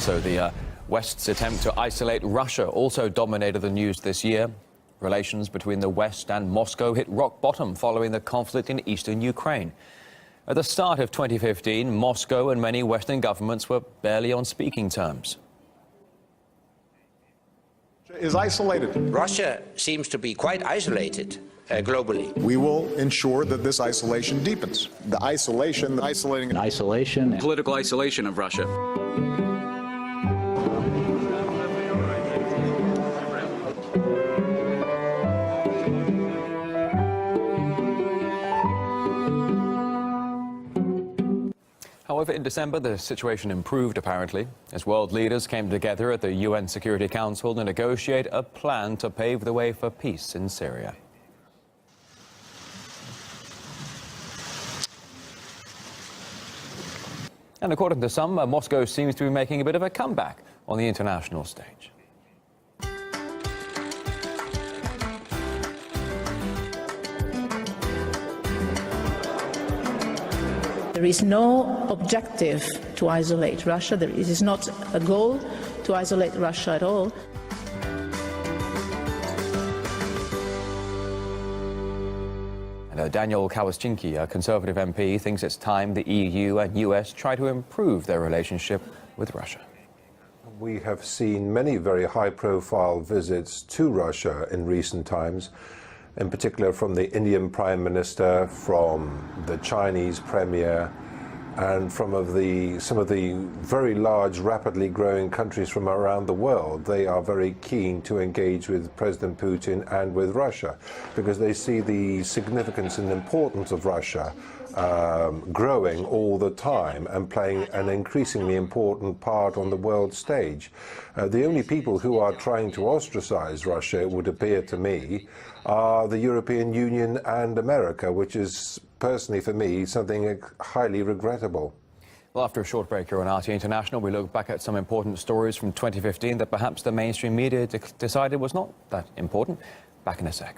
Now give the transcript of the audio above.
Also, the West's attempt to isolate Russia also dominated the news this year. Relations between the West and Moscow hit rock bottom following the conflict in eastern Ukraine. At the start of 2015, Moscow and many Western governments were barely on speaking terms. Is isolated. Russia seems to be quite isolated globally. We will ensure that this isolation deepens. The isolation, isolating... Isolation. Political isolation of Russia. However, in December, the situation improved, apparently, as world leaders came together at the UN Security Council to negotiate a plan to pave the way for peace in Syria. And according to some, Moscow seems to be making a bit of a comeback on the international stage. There is no objective to isolate Russia. It is not a goal to isolate Russia at all. And Daniel Kawaszynski, a Conservative MP, thinks it's time the EU and US try to improve their relationship with Russia. We have seen many very high-profile visits to Russia in recent times, in particular from the Indian Prime Minister, from the Chinese Premier, and from some of the very large, rapidly growing countries from around the world. They are very keen to engage with President Putin and with Russia because they see the significance and importance of Russia growing all the time and playing an increasingly important part on the world stage. The only people who are trying to ostracize Russia, it would appear to me, are the European Union and America, which is, personally for me, something highly regrettable. Well, after a short break here on RT International, we look back at some important stories from 2015 that perhaps the mainstream media decided was not that important. Back in a sec.